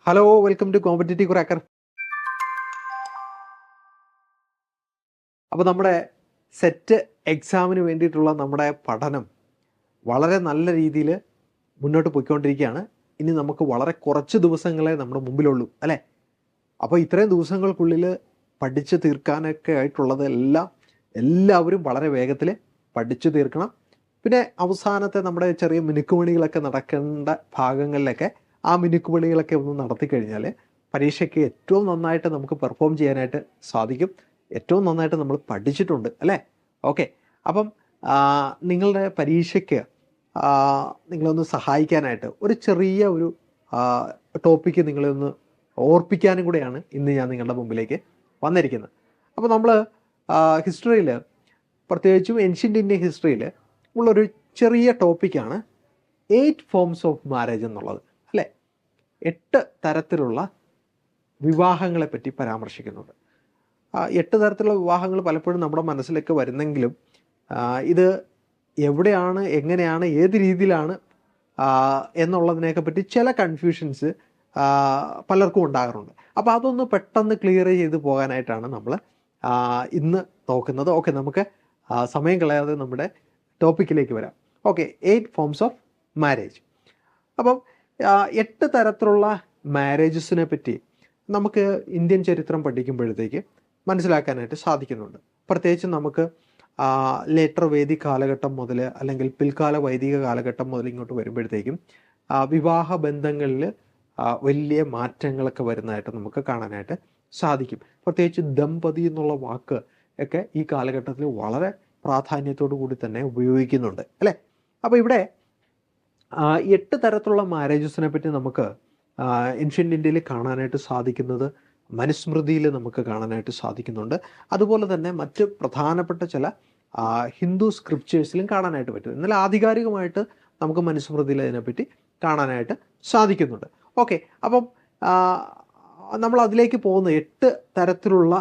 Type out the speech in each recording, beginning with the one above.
Hello, welcome to competitive cracker. അപ്പോൾ നമ്മുടെ set എക്സാമിന് വേണ്ടിയിട്ടുള്ള നമ്മുടെ പഠനം വളരെ നല്ല രീതിയിൽ മുന്നോട്ട് പോയിക്കൊണ്ടിരിക്കുകയാണ്. ഇനി നമുക്ക് വളരെ കുറച്ച് ദിവസങ്ങളെ നമ്മുടെ മുമ്പിലുള്ളൂ അല്ലേ? അപ്പോൾ ഇത്രയും ദിവസങ്ങൾക്കുള്ളിൽ പഠിച്ചു തീർക്കാനൊക്കെ ആയിട്ടുള്ളതെല്ലാം എല്ലാവരും വളരെ വേഗത്തിൽ പഠിച്ചു തീർക്കണം. പിന്നെ അവസാനത്തെ നമ്മുടെ ചെറിയ മിനുക്കുമണികളൊക്കെ നടക്കേണ്ട ഭാഗങ്ങളിലൊക്കെ ആ മിനുക്കുമണികളൊക്കെ ഒന്ന് നടത്തി കഴിഞ്ഞാൽ പരീക്ഷയ്ക്ക് ഏറ്റവും നന്നായിട്ട് നമുക്ക് പെർഫോം ചെയ്യാനായിട്ട് സാധിക്കും. ഏറ്റവും നന്നായിട്ട് നമ്മൾ പഠിച്ചിട്ടുണ്ട് അല്ലേ? ഓക്കെ, അപ്പം നിങ്ങളുടെ പരീക്ഷയ്ക്ക് നിങ്ങളൊന്ന് സഹായിക്കാനായിട്ട് ഒരു ചെറിയ ഒരു ടോപ്പിക്ക് നിങ്ങളൊന്ന് ഓർപ്പിക്കാനും കൂടെയാണ് ഇന്ന് ഞാൻ നിങ്ങളുടെ മുമ്പിലേക്ക് വന്നിരിക്കുന്നത്. അപ്പോൾ നമ്മൾ ഹിസ്റ്ററിയിൽ, പ്രത്യേകിച്ചും ഏൻഷ്യൻ്റ് ഇന്ത്യൻ ഹിസ്റ്ററിയിൽ ഉള്ളൊരു ചെറിയ ടോപ്പിക്കാണ് 8 ഫോംസ് ഓഫ് മാരേജ് എന്നുള്ളത് അല്ലേ? 8 തരത്തിലുള്ള വിവാഹങ്ങളെ പറ്റി പരാമർശിക്കുന്നുണ്ട്. 8 തരത്തിലുള്ള വിവാഹങ്ങൾ പലപ്പോഴും നമ്മുടെ മനസ്സിലേക്ക് വരുന്നെങ്കിലും ഇത് എവിടെയാണ്, എങ്ങനെയാണ്, ഏത് രീതിയിലാണ് എന്നുള്ളതിനെയൊക്കെ പറ്റി ചില കൺഫ്യൂഷൻസ് പലർക്കും ഉണ്ടാകാറുണ്ട്. അപ്പോൾ അതൊന്ന് പെട്ടെന്ന് ക്ലിയർ ചെയ്ത് പോകാനായിട്ടാണ് നമ്മൾ ഇന്ന് നോക്കുന്നത്. ഓക്കെ, നമുക്ക് സമയം കളയാതെ നമ്മുടെ ടോപ്പിക്കിലേക്ക് വരാം. Okay, 8 forms of marriage. അപ്പം 8 തരത്തിലുള്ള മാരേജസിനെ പറ്റി നമുക്ക് ഇന്ത്യൻ ചരിത്രം പഠിക്കുമ്പോഴത്തേക്ക് മനസ്സിലാക്കാനായിട്ട് സാധിക്കുന്നുണ്ട്. പ്രത്യേകിച്ച് നമുക്ക് ലേറ്റർ വേദിക് കാലഘട്ടം മുതൽ അല്ലെങ്കിൽ പിൽക്കാല വൈദിക കാലഘട്ടം മുതൽ ഇങ്ങോട്ട് വരുമ്പോഴത്തേക്കും വിവാഹ ബന്ധങ്ങളിൽ വലിയ മാറ്റങ്ങളൊക്കെ വരുന്നതായിട്ട് നമുക്ക് കാണാനായിട്ട് സാധിക്കും. പ്രത്യേകിച്ച് ദമ്പതി എന്നുള്ള വാക്ക് ഒക്കെ ഈ കാലഘട്ടത്തിൽ വളരെ പ്രാധാന്യത്തോടു കൂടി തന്നെ ഉപയോഗിക്കുന്നുണ്ട് അല്ലേ? അപ്പോൾ ഇവിടെ 8 തരത്തിലുള്ള മാരേജസിനെ പറ്റി നമുക്ക് ഏൻഷ്യൻ്റ് ഇന്ത്യയിൽ കാണാനായിട്ട് സാധിക്കുന്നത് മനുസ്മൃതിയിൽ നമുക്ക് കാണാനായിട്ട് സാധിക്കുന്നുണ്ട്. അതുപോലെ തന്നെ മറ്റ് പ്രധാനപ്പെട്ട ചില ഹിന്ദു സ്ക്രിപ്റ്റേഴ്സിലും കാണാനായിട്ട് പറ്റും. എന്നാൽ ആധികാരികമായിട്ട് നമുക്ക് മനുസ്മൃതിയിൽ അതിനെപ്പറ്റി കാണാനായിട്ട് സാധിക്കുന്നുണ്ട്. ഓക്കെ, അപ്പം നമ്മൾ അതിലേക്ക് പോകുന്ന 8 തരത്തിലുള്ള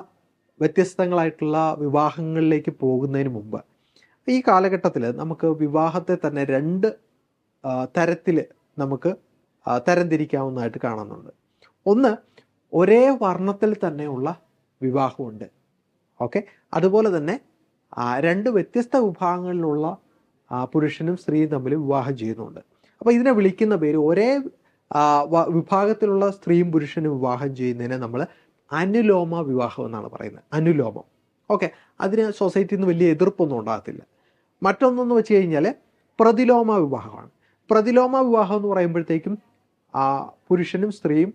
വ്യത്യസ്തങ്ങളായിട്ടുള്ള വിവാഹങ്ങളിലേക്ക് പോകുന്നതിന് മുമ്പ് ഈ കാലഘട്ടത്തിൽ നമുക്ക് വിവാഹത്തെ തന്നെ 2 തരത്തിൽ നമുക്ക് തരംതിരിക്കാവുന്നതായിട്ട് കാണുന്നുണ്ട്. ഒന്ന്, ഒരേ വർണ്ണത്തിൽ തന്നെയുള്ള വിവാഹമുണ്ട്. ഓക്കെ, അതുപോലെ തന്നെ 2 വ്യത്യസ്ത വിഭാഗങ്ങളിലുള്ള പുരുഷനും സ്ത്രീയും തമ്മിൽ വിവാഹം ചെയ്യുന്നുണ്ട്. അപ്പോൾ ഇതിനെ വിളിക്കുന്ന പേര്, ഒരേ വിഭാഗത്തിലുള്ള സ്ത്രീയും പുരുഷനും വിവാഹം ചെയ്യുന്നതിനെ നമ്മൾ അനുലോമ വിവാഹം എന്നാണ് പറയുന്നത്. അനുലോമം. ഓക്കെ, അതിന് സൊസൈറ്റിയിൽ നിന്ന് വലിയ എതിർപ്പൊന്നും ഉണ്ടാകത്തില്ല. മറ്റൊന്നെന്ന് വെച്ച് കഴിഞ്ഞാൽ പ്രതിലോമ വിവാഹമാണ്. പ്രതിലോമ വിവാഹം എന്ന് പറയുമ്പോഴത്തേക്കും പുരുഷനും സ്ത്രീയും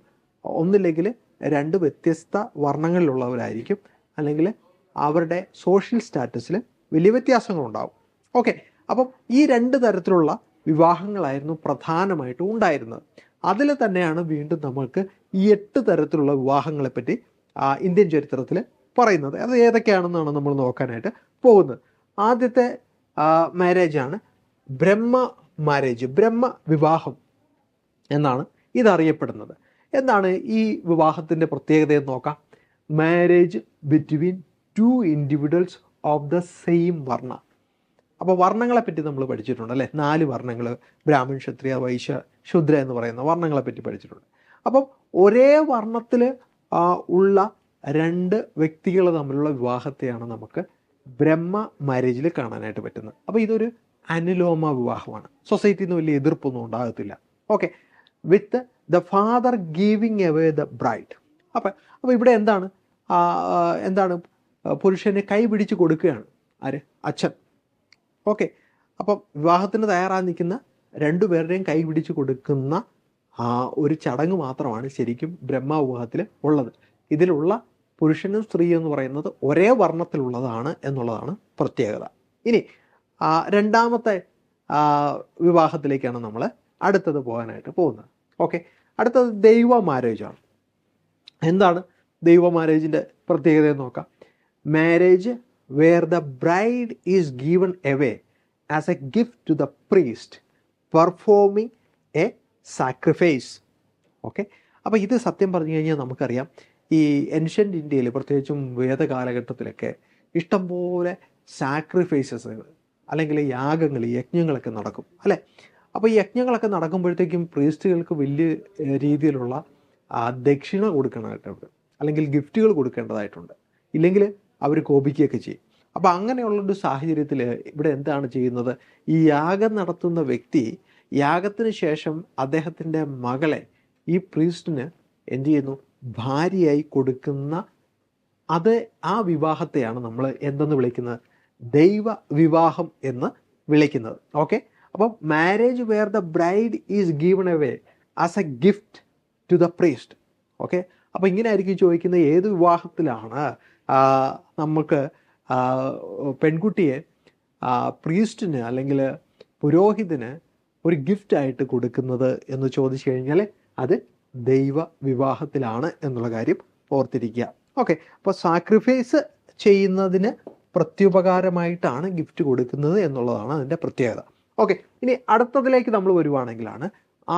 ഒന്നില്ലെങ്കിൽ 2 വ്യത്യസ്ത വർണ്ണങ്ങളിലുള്ളവരായിരിക്കും, അല്ലെങ്കിൽ അവരുടെ സോഷ്യൽ സ്റ്റാറ്റസിൽ വലിയ വ്യത്യാസങ്ങളുണ്ടാവും. ഓക്കെ, അപ്പം ഈ 2 തരത്തിലുള്ള വിവാഹങ്ങളായിരുന്നു പ്രധാനമായിട്ടും ഉണ്ടായിരുന്നത്. അതിൽ തന്നെയാണ് വീണ്ടും നമ്മൾക്ക് ഈ 8 തരത്തിലുള്ള വിവാഹങ്ങളെപ്പറ്റി ഇന്ത്യൻ ചരിത്രത്തിൽ പറയുന്നത്. അത് ഏതൊക്കെയാണെന്നാണ് നമ്മൾ നോക്കാനായിട്ട് പോകുന്നത്. ആദ്യത്തെ മാരേജാണ് ബ്രഹ്മ മാരേജ്, ബ്രഹ്മ വിവാഹം എന്നാണ് ഇതറിയപ്പെടുന്നത്. എന്താണ് ഈ വിവാഹത്തിൻ്റെ പ്രത്യേകതയെന്ന് നോക്കാം. Marriage between 2 individuals of the same വർണ്ണ. അപ്പോൾ വർണ്ണങ്ങളെപ്പറ്റി നമ്മൾ പഠിച്ചിട്ടുണ്ട് അല്ലേ? 4 വർണ്ണങ്ങൾ, ബ്രാഹ്മൺ, ക്ഷത്രിയ, വൈശ്യ, ശൂദ്ര എന്ന് പറയുന്ന വർണ്ണങ്ങളെപ്പറ്റി പഠിച്ചിട്ടുണ്ട്. അപ്പം ഒരേ വർണ്ണത്തിൽ ഉള്ള 2 വ്യക്തികൾ തമ്മിലുള്ള വിവാഹത്തെയാണ് നമുക്ക് ബ്രഹ്മ മാരേജിൽ കാണാനായിട്ട് പറ്റുന്നത്. അപ്പോൾ ഇതൊരു അനുലോമ വിവാഹമാണ്. സൊസൈറ്റിയിൽ നിന്ന് വലിയ എതിർപ്പൊന്നും ഉണ്ടാകത്തില്ല. Okay, with the father giving away the bride. അപ്പോൾ ഇവിടെ എന്താണ് പുരുഷന് കൈ പിടിച്ച് കൊടുക്കുകയാണ് ആര്? അച്ഛൻ. ഓക്കെ, അപ്പം വിവാഹത്തിന് തയ്യാറായി നിൽക്കുന്ന 2 പേരുടെയും കൈ പിടിച്ച് കൊടുക്കുന്ന ഒരു ചടങ്ങ് മാത്രമാണ് ശരിക്കും ബ്രഹ്മ വിവാഹത്തിൽ ഉള്ളത്. ഇതിലുള്ള പുരുഷനും സ്ത്രീ എന്ന് പറയുന്നത് ഒരേ വർണ്ണത്തിലുള്ളതാണ് എന്നുള്ളതാണ് പ്രത്യേകത. ഇനി രണ്ടാമത്തെ വിവാഹത്തിലേക്കാണ് നമ്മൾ അടുത്തത് പോകാനായിട്ട് പോകുന്നത്. ഓക്കെ, അടുത്തത് ദൈവ മാരേജാണ്. എന്താണ് ദൈവ മാരേജിൻ്റെ പ്രത്യേകത എന്ന് നോക്കാം. Marriage where the bride is given away as a gift to the priest performing a sacrifice. Okay, അപ്പോൾ ഇത് സത്യം പറഞ്ഞു കഴിഞ്ഞാൽ നമുക്കറിയാം, ഈ ഏൻഷ്യൻ്റ് ഇന്ത്യയിൽ പ്രത്യേകിച്ചും വേദകാലഘട്ടത്തിലൊക്കെ ഇഷ്ടംപോലെ സാക്രിഫൈസസ് അല്ലെങ്കിൽ യാഗങ്ങൾ, യജ്ഞങ്ങളൊക്കെ നടക്കും അല്ലേ? അപ്പോൾ ഈ യജ്ഞങ്ങളൊക്കെ നടക്കുമ്പോഴത്തേക്കും പ്രീസ്റ്റുകൾക്ക് വലിയ രീതിയിലുള്ള ദക്ഷിണ കൊടുക്കേണ്ടതായിട്ടുണ്ട്, അല്ലെങ്കിൽ ഗിഫ്റ്റുകൾ കൊടുക്കേണ്ടതായിട്ടുണ്ട്. ഇല്ലെങ്കിൽ അവർ കോപിക്കുകയൊക്കെ ചെയ്യും. അപ്പോൾ അങ്ങനെയുള്ളൊരു സാഹചര്യത്തിൽ ഇവിടെ എന്താണ് ചെയ്യുന്നത്? ഈ യാഗം നടത്തുന്ന വ്യക്തി യാഗത്തിന് ശേഷം അദ്ദേഹത്തിൻ്റെ മകളെ ഈ പ്രീസ്റ്റിന് എന്ത് ചെയ്യുന്നു? ഭാര്യയായി കൊടുക്കുന്ന ആ വിവാഹത്തെയാണ് നമ്മൾ എന്തെന്ന് വിളിക്കുന്നത്? ദൈവ വിവാഹം എന്ന് വിളിക്കുന്നത്. ഓക്കെ, അപ്പം marriage where the bride is given away as a gift to the priest. Okay, അപ്പോൾ ഇങ്ങനെ ആയിരിക്കും ചോദിക്കുന്നത്, ഏത് വിവാഹത്തിലാണ് നമുക്ക് പെൺകുട്ടിയെ പ്രീസ്റ്റിന് അല്ലെങ്കിൽ പുരോഹിതന് ഒരു ഗിഫ്റ്റായിട്ട് കൊടുക്കുന്നത് എന്ന് ചോദിച്ചു കഴിഞ്ഞാൽ അത് ദൈവ വിവാഹത്തിലാണ് എന്നുള്ള കാര്യം ഓർത്തിരിക്കുക. ഓക്കെ, അപ്പോൾ സാക്രിഫൈസ് ചെയ്യുന്നതിന് പ്രത്യുപകാരമായിട്ടാണ് ഗിഫ്റ്റ് കൊടുക്കുന്നത് എന്നുള്ളതാണ് അതിൻ്റെ പ്രത്യേകത. ഓക്കെ, ഇനി അടുത്തതിലേക്ക് നമ്മൾ വരുവാണെങ്കിലാണ്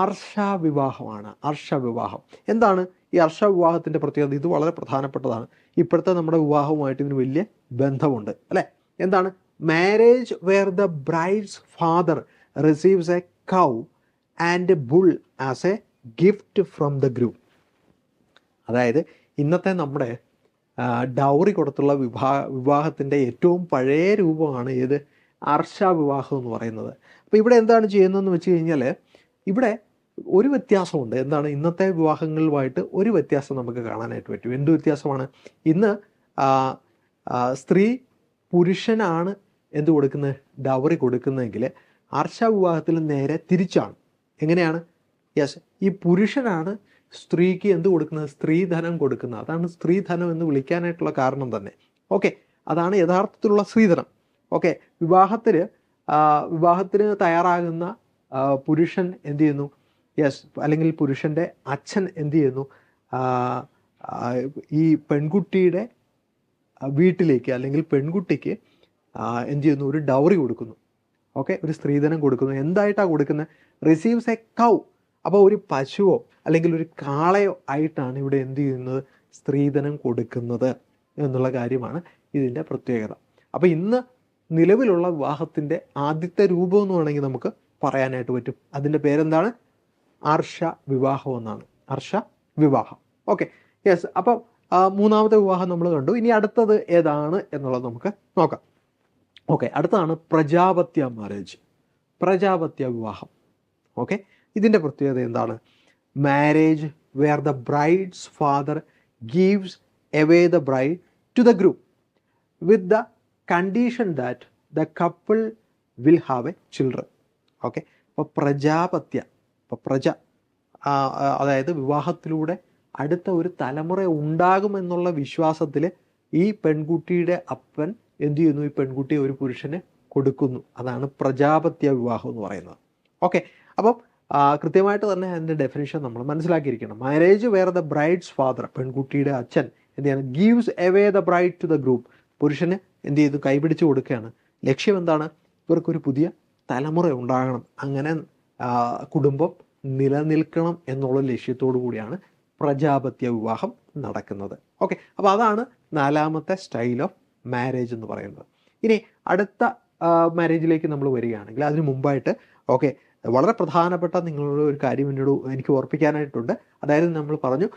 അർഷവിവാഹമാണ്. അർഷവിവാഹം എന്താണ്? ഈ അർഷവിവാഹത്തിൻ്റെ പ്രത്യേകത ഇത് വളരെ പ്രധാനപ്പെട്ടതാണ്. ഇപ്പോഴത്തെ നമ്മുടെ വിവാഹവുമായിട്ട് ഇതിന് വലിയ ബന്ധമുണ്ട് അല്ലേ? എന്താണ്? Marriage where the bride's father receives a cow and bull as a gift from the groom. അതായത് ഇന്നത്തെ നമ്മുടെ ഡൗറി കൊടുത്തുള്ള വിവാഹത്തിൻ്റെ ഏറ്റവും പഴയ രൂപമാണ് ഏത്? അർഷവിവാഹം എന്ന് പറയുന്നത്. അപ്പോൾ ഇവിടെ എന്താണ് ചെയ്യുന്നതെന്ന് വെച്ച് കഴിഞ്ഞാൽ ഇവിടെ ഒരു വ്യത്യാസമുണ്ട്. എന്താണ്? ഇന്നത്തെ വിവാഹങ്ങളുമായിട്ട് ഒരു വ്യത്യാസം നമുക്ക് കാണാനായിട്ട് പറ്റും. എന്ത് വ്യത്യാസമാണ്? ഇന്ന് സ്ത്രീ പുരുഷനാണ് എന്ത് കൊടുക്കുന്നത്? ഡൗറി കൊടുക്കുന്നതെങ്കിൽ അർഷവിവാഹത്തിൽ നേരെ തിരിച്ചാണ്. എങ്ങനെയാണ്? യെസ്, ഈ പുരുഷനാണ് സ്ത്രീക്ക് എന്ത് കൊടുക്കുന്നത്? സ്ത്രീധനം കൊടുക്കുന്നത്. അതാണ് സ്ത്രീധനം എന്ന് വിളിക്കാനായിട്ടുള്ള കാരണം തന്നെ. ഓക്കെ, അതാണ് യഥാർത്ഥത്തിലുള്ള സ്ത്രീധനം. ഓക്കെ, വിവാഹത്തിന് തയ്യാറാകുന്ന പുരുഷൻ എന്ത് ചെയ്യുന്നു? യെസ്, അല്ലെങ്കിൽ പുരുഷൻ്റെ അച്ഛൻ എന്ത് ചെയ്യുന്നു? ഈ പെൺകുട്ടിയുടെ വീട്ടിലേക്ക് അല്ലെങ്കിൽ പെൺകുട്ടിക്ക് എന്ത് ചെയ്യുന്നു? ഒരു ഡൗറി കൊടുക്കുന്നു. ഓക്കെ, ഒരു സ്ത്രീധനം കൊടുക്കുന്നു. എന്തായിട്ടാണ് കൊടുക്കുന്നത്? റിസീവ്സ് എ കൗ. അപ്പോൾ ഒരു പശുവോ അല്ലെങ്കിൽ ഒരു കാളയോ ആയിട്ടാണ് ഇവിടെ എന്ത് ചെയ്യുന്നത്? സ്ത്രീധനം കൊടുക്കുന്നത് എന്നുള്ള കാര്യമാണ് ഇതിൻ്റെ പ്രത്യേകത. അപ്പോൾ ഇന്ന് നിലവിലുള്ള വിവാഹത്തിൻ്റെ ആദ്യത്തെ രൂപം എന്ന് വേണമെങ്കിൽ നമുക്ക് പറയാനായിട്ട് പറ്റും. അതിൻ്റെ പേരെന്താണ്? അർഷ വിവാഹം എന്നാണ്. അർഷ വിവാഹം. Okay, yes. അപ്പം മൂന്നാമത്തെ വിവാഹം നമ്മൾ കണ്ടു. ഇനി അടുത്തത് ഏതാണ് എന്നുള്ളത് നമുക്ക് നോക്കാം. ഓക്കെ, അടുത്തതാണ് പ്രജാപത്യ മാരേജ്. പ്രജാപത്യ വിവാഹം. ഓക്കെ, ഇതിൻ്റെ പ്രത്യേകത എന്താണ്? Marriage where the bride's father gives away the bride to the group with the condition that the couple will have a children. Okay, അപ്പോൾ പ്രജാപത്യ, ഇപ്പോൾ അതായത് വിവാഹത്തിലൂടെ അടുത്ത ഒരു തലമുറ ഉണ്ടാകുമെന്നുള്ള വിശ്വാസത്തിൽ ഈ പെൺകുട്ടിയുടെ അപ്പൻ എന്ത് ചെയ്യുന്നു? ഈ പെൺകുട്ടിയെ ഒരു പുരുഷന് കൊടുക്കുന്നു. അതാണ് പ്രജാപത്യ വിവാഹം എന്ന് പറയുന്നത്. ഓക്കെ, അപ്പം കൃത്യമായിട്ട് തന്നെ അതിൻ്റെ ഡെഫിനിഷൻ നമ്മൾ മനസ്സിലാക്കിയിരിക്കണം. Marriage where the bride's father, പെൺകുട്ടിയുടെ അച്ഛൻ എന്ത് ചെയ്യണം? Gives away the bride to the group. പുരുഷന് എന്ത് ചെയ്തു? കൈപിടിച്ച് കൊടുക്കുകയാണ്. ലക്ഷ്യം എന്താണ്? ഇവർക്കൊരു പുതിയ തലമുറ ഉണ്ടാകണം, അങ്ങനെ കുടുംബം നിലനിൽക്കണം എന്നുള്ള ലക്ഷ്യത്തോടു കൂടിയാണ് പ്രജാപത്യ വിവാഹം നടക്കുന്നത്. ഓക്കെ, അപ്പോൾ അതാണ് നാലാമത്തെ സ്റ്റൈൽ ഓഫ് മാരേജ് എന്ന് പറയുന്നത്. ഇനി അടുത്ത മാരേജിലേക്ക് നമ്മൾ വരികയാണെങ്കിൽ അതിന് മുമ്പായിട്ട് ഓക്കെ, വളരെ പ്രധാനപ്പെട്ട നിങ്ങളുടെ ഒരു കാര്യം എനിക്ക് ഓർപ്പിക്കാനായിട്ടുണ്ട്. അതായത് നമ്മൾ പറഞ്ഞു,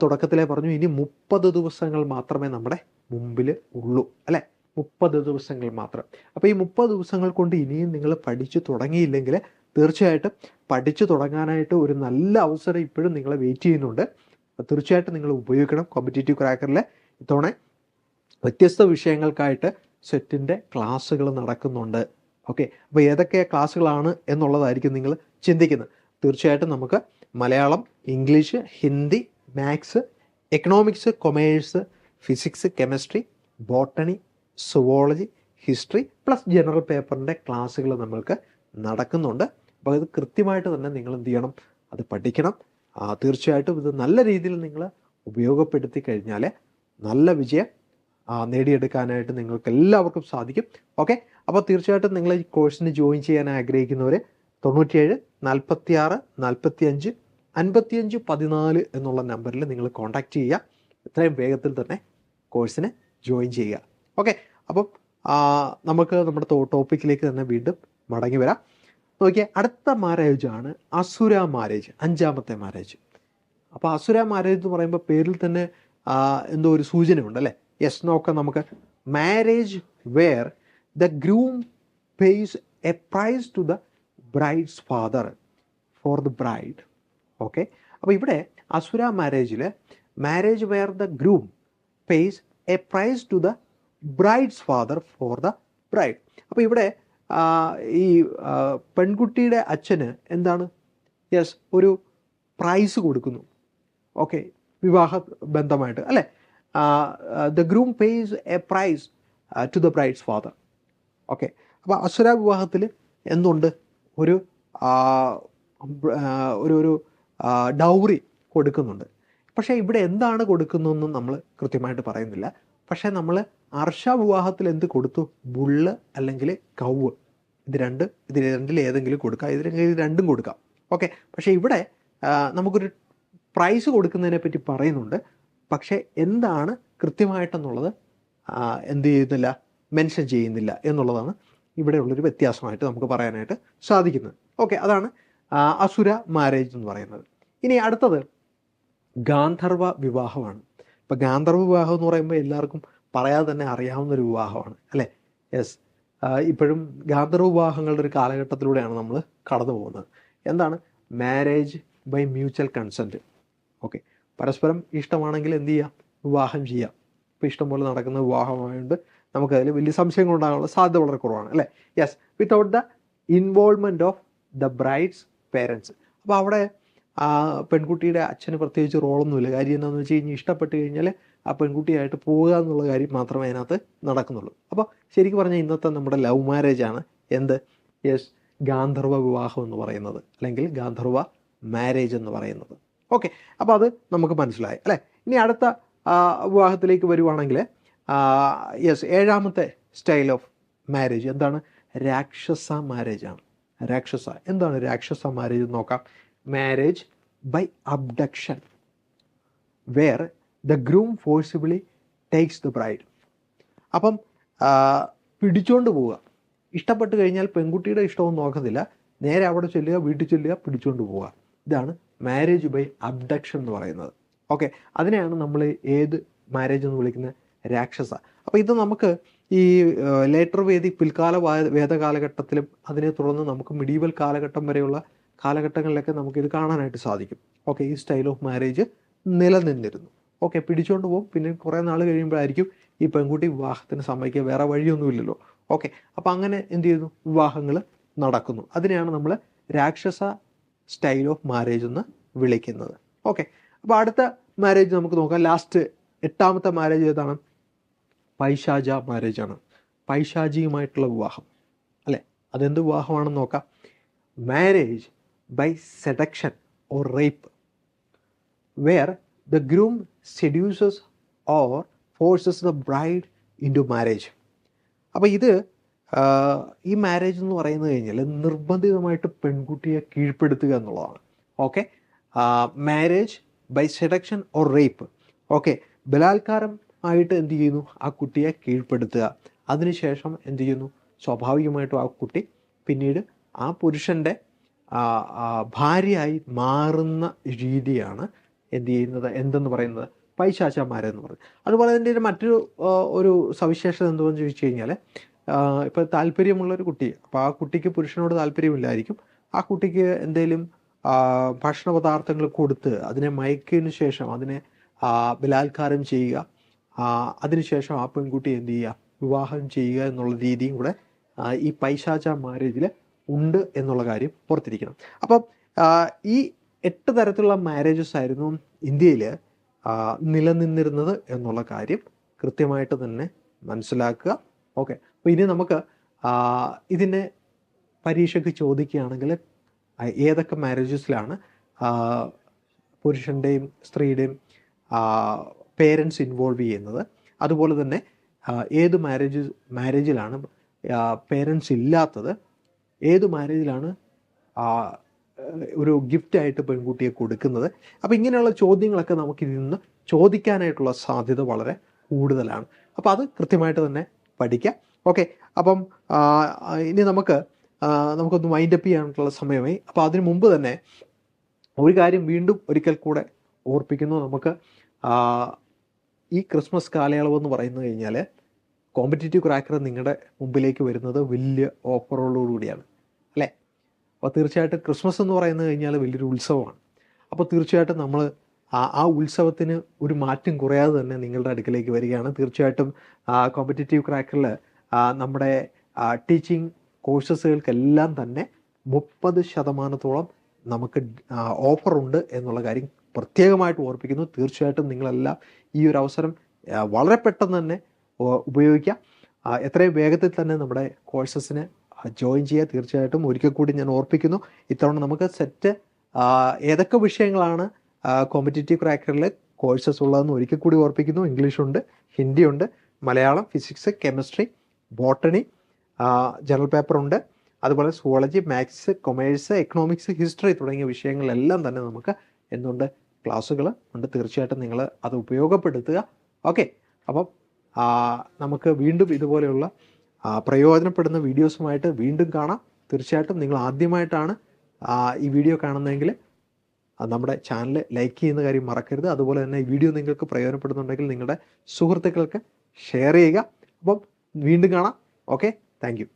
തുടക്കത്തിലേ പറഞ്ഞു, ഇനി 30 ദിവസങ്ങൾ മാത്രമേ നമ്മുടെ മുമ്പിൽ ഉള്ളൂ അല്ലേ? 30 ദിവസങ്ങൾ മാത്രം. അപ്പോൾ ഈ 30 ദിവസങ്ങൾ കൊണ്ട് ഇനിയും നിങ്ങൾ പഠിച്ചു തുടങ്ങിയില്ലെങ്കിൽ തീർച്ചയായിട്ടും പഠിച്ചു തുടങ്ങാനായിട്ട് ഒരു നല്ല അവസരം ഇപ്പോഴും നിങ്ങളെ വെയിറ്റ് ചെയ്യുന്നുണ്ട്. തീർച്ചയായിട്ടും നിങ്ങൾ ഉപയോഗിക്കണം. കോമ്പറ്റേറ്റീവ് ക്രാക്കറിലെ ഇത്തവണ വ്യത്യസ്ത വിഷയങ്ങൾക്കായിട്ട് സെറ്റിൻ്റെ ക്ലാസ്സുകൾ നടക്കുന്നുണ്ട്. ഓക്കെ, അപ്പോൾ ഏതൊക്കെ ക്ലാസ്സുകളാണ് എന്നുള്ളതായിരിക്കും നിങ്ങൾ ചിന്തിക്കുന്നത്. തീർച്ചയായിട്ടും നമുക്ക് Malayalam, English, Hindi, maths, economics, commerce, physics, chemistry, botany, zoology, history plus general പേപ്പറിൻ്റെ ക്ലാസ്സുകൾ നമ്മൾക്ക് നടക്കുന്നുണ്ട്. അപ്പോൾ ഇത് കൃത്യമായിട്ട് തന്നെ നിങ്ങൾ എന്ത് ചെയ്യണം? അത് പഠിക്കണം. തീർച്ചയായിട്ടും ഇത് നല്ല രീതിയിൽ നിങ്ങൾ ഉപയോഗപ്പെടുത്തി കഴിഞ്ഞാൽ നല്ല വിജയം നേടിയെടുക്കാനായിട്ട് നിങ്ങൾക്ക് എല്ലാവർക്കും സാധിക്കും. ഓക്കെ, അപ്പോൾ തീർച്ചയായിട്ടും നിങ്ങൾ ഈ കോഴ്സിന് ജോയിൻ ചെയ്യാൻ ആഗ്രഹിക്കുന്നവർ 97 46 45 55 14 എന്നുള്ള നമ്പറിൽ നിങ്ങൾ കോൺടാക്റ്റ് ചെയ്യുക. എത്രയും വേഗത്തിൽ തന്നെ കോഴ്സിന് ജോയിൻ ചെയ്യുക. ഓക്കെ, അപ്പം നമുക്ക് നമ്മുടെ ടോപ്പിക്കിലേക്ക് തന്നെ വീണ്ടും മടങ്ങി വരാം. നോക്കിയേ, അടുത്ത മാരേജാണ് അസുര മാരേജ്, 5ാമത്തെ മാരേജ്. അപ്പോൾ അസുര മാരേജ് എന്ന് പറയുമ്പോൾ പേരിൽ തന്നെ എന്തോ ഒരു സൂചനയുണ്ട് അല്ലേ? യെസ്, നോക്കാം നമുക്ക്. Marriage where the groom pays a price to the bride's father for the bride. Okay, അപ്പോൾ ഇവിടെ അസുര മാരേജിൽ marriage where the groom pays a price to the bride's father for the bride. അപ്പോൾ ഇവിടെ ഈ പെൺകുട്ടിയുടെ അച്ഛന് എന്താണ്? യെസ്, ഒരു പ്രൈസ് കൊടുക്കുന്നു. ഓക്കെ, വിവാഹ ബന്ധമായിട്ട് അല്ലേ? The groom pays a price to the bride's father. Okay, അപ്പോൾ അസുര വിവാഹത്തിൽ എന്തുണ്ട്? ഒരു ഒരു ഡൗറി കൊടുക്കുന്നുണ്ട്. പക്ഷേ ഇവിടെ എന്താണ് കൊടുക്കുന്നതെന്നും നമ്മൾ കൃത്യമായിട്ട് പറയുന്നില്ല. പക്ഷേ നമ്മൾ അർഷ വിവാഹത്തിൽ എന്ത് കൊടുത്തു? ബുള്ള് അല്ലെങ്കിൽ കൗവ്, ഇത് രണ്ടിൽ ഏതെങ്കിലും കൊടുക്കാം, ഇത് രണ്ടും കൊടുക്കാം. ഓക്കെ, പക്ഷേ ഇവിടെ നമുക്കൊരു പ്രൈസ് കൊടുക്കുന്നതിനെ പറ്റി പറയുന്നുണ്ട്. പക്ഷേ എന്താണ് കൃത്യമായിട്ടെന്നുള്ളത് എന്ത് ചെയ്യുന്നില്ല, മെൻഷൻ ചെയ്യുന്നില്ല എന്നുള്ളതാണ് ഇവിടെയുള്ളൊരു വ്യത്യാസമായിട്ട് നമുക്ക് പറയാനായിട്ട് സാധിക്കുന്നത്. ഓക്കെ, അതാണ് അസുര മാരേജ് എന്ന് പറയുന്നത്. ഇനി അടുത്തത് ഗാന്ധർവ വിവാഹമാണ്. ഇപ്പം ഗാന്ധർവ വിവാഹം എന്ന് പറയുമ്പോൾ എല്ലാവർക്കും പറയാതെ തന്നെ അറിയാവുന്നൊരു വിവാഹമാണ് അല്ലേ? യെസ്, ഇപ്പോഴും ഗാന്ധർവ വിവാഹങ്ങളുടെ ഒരു കാലഘട്ടത്തിലൂടെയാണ് നമ്മൾ കടന്നു പോകുന്നത്. എന്താണ്? Marriage by mutual consent. Okay, പരസ്പരം ഇഷ്ടമാണെങ്കിൽ എന്ത് ചെയ്യാം? വിവാഹം ചെയ്യാം. ഇപ്പോൾ ഇഷ്ടംപോലെ നടക്കുന്ന വിവാഹമായതുകൊണ്ട് നമുക്കതിൽ വലിയ സംശയങ്ങളുണ്ടാകാനുള്ള സാധ്യത വളരെ കുറവാണ് അല്ലേ? Yes, without the involvement of the brides parents. അപ്പോൾ അവിടെ പെൺകുട്ടിയുടെ അച്ഛന് പ്രത്യേകിച്ച് റോളൊന്നുമില്ല. കാര്യം എന്താണെന്ന് വെച്ച് കഴിഞ്ഞാൽ ഇഷ്ടപ്പെട്ട് കഴിഞ്ഞാൽ ആ പെൺകുട്ടിയായിട്ട് പോവുക എന്നുള്ള കാര്യം മാത്രമേ അതിനകത്ത് നടക്കുന്നുള്ളൂ. അപ്പോൾ ശരിക്കും പറഞ്ഞാൽ ഇന്നത്തെ നമ്മുടെ ലവ് മാരേജാണ് എന്ത്? യെസ്, ഗാന്ധർവ വിവാഹം എന്ന് പറയുന്നത്, അല്ലെങ്കിൽ ഗാന്ധർവ മാരേജ് എന്ന് പറയുന്നത്. ഓക്കെ, അപ്പോൾ അത് നമുക്ക് മനസ്സിലായി അല്ലേ? ഇനി അടുത്ത വിവാഹത്തിലേക്ക് വരുവാണെങ്കിൽ യെസ്, ഏഴാമത്തെ സ്റ്റൈൽ ഓഫ് മാരേജ് എന്താണ്? രാക്ഷസ മാരേജാണ്. രാക്ഷസ എന്താണ്? രാക്ഷസ മാരേജ് നോക്കാം. Marriage by abduction where the groom forcibly takes the bride. അപ്പം പിടിച്ചോണ്ട് പോവുക. ഇഷ്ടപ്പെട്ട് കഴിഞ്ഞാൽ പെൺകുട്ടിയുടെ ഇഷ്ടമൊന്നും നോക്കുന്നില്ല, നേരെ അവിടെ ചെല്ലുക, വീട്ടിൽ ചെല്ലുക, പിടിച്ചോണ്ട് പോവുക. ഇതാണ് മാരേജ് ബൈ അബ്ഡക്ഷൻ എന്ന് പറയുന്നത്. ഓക്കെ, അതിനെയാണ് നമ്മൾ ഏത് മാരേജ് എന്ന് വിളിക്കുന്നത്? രാക്ഷസ. അപ്പോൾ ഇത് നമുക്ക് ഈ ലേറ്റർ പിൽക്കാല വേദകാലഘട്ടത്തിലും അതിനെ തുടർന്ന് നമുക്ക് മിഡീവൽ കാലഘട്ടം വരെയുള്ള കാലഘട്ടങ്ങളിലൊക്കെ നമുക്കിത് കാണാനായിട്ട് സാധിക്കും. ഓക്കെ, ഈ സ്റ്റൈൽ ഓഫ് മാരേജ് നിലനിന്നിരുന്നു. ഓക്കെ, പിടിച്ചുകൊണ്ട് പോകും, പിന്നെ കുറേ നാൾ കഴിയുമ്പോഴായിരിക്കും ഈ പെൺകുട്ടി വിവാഹത്തിന് സമ്മതിക്കുക, വേറെ വഴിയൊന്നുമില്ലല്ലോ. ഓക്കെ, അപ്പോൾ അങ്ങനെ എന്ത് ചെയ്യുന്നു? വിവാഹങ്ങൾ നടക്കുന്നു. അതിനെയാണ് നമ്മൾ രാക്ഷസ സ്റ്റൈൽ ഓഫ് മാരേജ് എന്ന് വിളിക്കുന്നത്. ഓക്കെ, അപ്പോൾ അടുത്ത മാരേജ് നമുക്ക് നോക്കാം. ലാസ്റ്റ് 8ാമത്തെ മാരേജ് ഏതാണ്? പൈശാച മാരേജാണ്. പൈശാചികമായിട്ടുള്ള വിവാഹം അല്ലേ? അതെന്ത് വിവാഹമാണെന്ന് നോക്കാം. Marriage by seduction or rape where the groom seduces or forces the bride into marriage. അപ്പോൾ ഇത് ഈ മാരേജ് എന്ന് പറയുന്നത് കഴിഞ്ഞാൽ നിർബന്ധിതമായിട്ട് പെൺകുട്ടിയെ കീഴ്പ്പെടുത്തുക എന്നുള്ളതാണ്. Okay, marriage by seduction or rape. Okay, ബലാത്കാരം ആയിട്ട് എന്ത് ചെയ്യുന്നു? ആ കുട്ടിയെ കീഴ്പ്പെടുത്തുക. അതിനുശേഷം എന്ത് ചെയ്യുന്നു? സ്വാഭാവികമായിട്ടും ആ കുട്ടി പിന്നീട് ആ പുരുഷൻ്റെ ഭാര്യയായി മാറുന്ന രീതിയാണ് എന്ത് ചെയ്യുന്നത്? എന്തെന്ന് പറയുന്നത്? പൈശാചന്മാരെന്ന് പറയുന്നത്. അതുപോലെ തന്നെ മറ്റൊരു ഒരു സവിശേഷത എന്തുവെന്ന് ചോദിച്ചു കഴിഞ്ഞാൽ, ഇപ്പോൾ താല്പര്യമുള്ളൊരു കുട്ടി, അപ്പോൾ ആ കുട്ടിക്ക് പുരുഷനോട് താല്പര്യമില്ലായിരിക്കും. ആ കുട്ടിക്ക് എന്തെങ്കിലും ഭക്ഷണ പദാർത്ഥങ്ങൾ കൊടുത്ത് അതിനെ മയക്കിയതിന് ശേഷം അതിനെ ബലാത്കാരം ചെയ്യുക, അതിനുശേഷം ആ പെൺകുട്ടി എന്ത് ചെയ്യുക? വിവാഹം ചെയ്യുക എന്നുള്ള രീതിയും കൂടെ ഈ പൈശാച മാരേജിൽ ഉണ്ട് എന്നുള്ള കാര്യം ഓർത്തിരിക്കണം. അപ്പം ഈ 8 തരത്തിലുള്ള മാരേജസ് ആയിരുന്നു ഇന്ത്യയിൽ നിലനിന്നിരുന്നത് എന്നുള്ള കാര്യം കൃത്യമായിട്ട് തന്നെ മനസ്സിലാക്കുക. ഓക്കെ, അപ്പോൾ ഇനി നമുക്ക് ഇതിനെ പരീക്ഷയ്ക്ക് ചോദിക്കുകയാണെങ്കിൽ ഏതൊക്കെ മാരേജസിലാണ് പുരുഷൻ്റെയും സ്ത്രീയുടെയും പേരൻസ് ഇൻവോൾവ് ചെയ്യുന്നത്, അതുപോലെ തന്നെ ഏത് മാരേജിലാണ് പേരൻസ് ഇല്ലാത്തത്, ഏത് മാരേജിലാണ് ഒരു ഗിഫ്റ്റായിട്ട് പെൺകുട്ടിയെ കൊടുക്കുന്നത്. അപ്പോൾ ഇങ്ങനെയുള്ള ചോദ്യങ്ങളൊക്കെ നമുക്കിതിൽ നിന്ന് ചോദിക്കാനായിട്ടുള്ള സാധ്യത വളരെ കൂടുതലാണ്. അപ്പോൾ അത് കൃത്യമായിട്ട് തന്നെ പഠിക്കാം. ഓക്കെ, അപ്പം ഇനി നമുക്കൊന്ന് വൈൻഡപ്പ് ചെയ്യാനായിട്ടുള്ള സമയമായി. അപ്പോൾ അതിനു മുമ്പ് തന്നെ ഒരു കാര്യം വീണ്ടും ഒരിക്കൽ കൂടെ ഓർപ്പിക്കുന്നു. നമുക്ക് ഈ ക്രിസ്മസ് കാലയളവ് എന്ന് പറയുന്നത് കഴിഞ്ഞാൽ കോമ്പറ്റേറ്റീവ് ക്രാക്കർ നിങ്ങളുടെ മുമ്പിലേക്ക് വരുന്നത് വലിയ ഓഫറുകളോടുകൂടിയാണ് അല്ലേ. അപ്പോൾ തീർച്ചയായിട്ടും ക്രിസ്മസ് എന്ന് പറയുന്നത് കഴിഞ്ഞാൽ വലിയൊരു ഉത്സവമാണ്. അപ്പോൾ തീർച്ചയായിട്ടും നമ്മൾ ആ ഉത്സവത്തിന് ഒരു മാറ്റം കുറയാതെ തന്നെ നിങ്ങളുടെ അടുക്കലേക്ക് വരികയാണ്. തീർച്ചയായിട്ടും കോമ്പറ്റേറ്റീവ് ക്രാക്കറിൽ നമ്മുടെ ടീച്ചിങ് കോഴ്സസുകൾക്കെല്ലാം തന്നെ 30% നമുക്ക് ഓഫറുണ്ട് എന്നുള്ള കാര്യം പ്രത്യേകമായിട്ട് ഓർപ്പിക്കുന്നു. തീർച്ചയായിട്ടും നിങ്ങളെല്ലാം ഈ ഒരു അവസരം വളരെ പെട്ടെന്ന് തന്നെ ഉപയോഗിക്കുക. എത്രയും വേഗത്തിൽ തന്നെ നമ്മുടെ കോഴ്സസിന് ജോയിൻ ചെയ്യുക. തീർച്ചയായിട്ടും ഒരിക്കൽ കൂടി ഞാൻ ഓർപ്പിക്കുന്നു, ഇത്തവണ നമുക്ക് സെറ്റ് ഏതൊക്കെ വിഷയങ്ങളാണ് കോമ്പറ്റേറ്റീവ് ക്രാക്കറിൽ കോഴ്സസ് ഉള്ളതെന്ന് ഒരിക്കൽ കൂടി ഓർപ്പിക്കുന്നു. ഇംഗ്ലീഷുണ്ട്, ഹിന്ദിയുണ്ട്, Malayalam, physics, chemistry, botany, general പേപ്പറുണ്ട്, അതുപോലെ zoology, maths, commerce, economics, history തുടങ്ങിയ വിഷയങ്ങളെല്ലാം തന്നെ നമുക്ക് എന്തുണ്ട് ക്ലാസ്സുകൾ ഉണ്ട്. തീർച്ചയായിട്ടും നിങ്ങൾ അത് ഉപയോഗപ്പെടുത്തുക. ഓക്കെ, അപ്പം നമുക്ക് വീണ്ടും ഇതുപോലെയുള്ള പ്രയോജനപ്പെടുന്ന വീഡിയോസുമായിട്ട് വീണ്ടും കാണാം. തീർച്ചയായിട്ടും നിങ്ങൾ ആദ്യമായിട്ടാണ് ഈ വീഡിയോ കാണുന്നതെങ്കിൽ നമ്മുടെ ചാനൽ ലൈക്ക് ചെയ്യുന്ന കാര്യം മറക്കരുത്. അതുപോലെ തന്നെ ഈ വീഡിയോ നിങ്ങൾക്ക് പ്രയോജനപ്പെടുന്നുണ്ടെങ്കിൽ നിങ്ങളുടെ സുഹൃത്തുക്കൾക്ക് ഷെയർ ചെയ്യുക. അപ്പം വീണ്ടും കാണാം. Okay, thank you.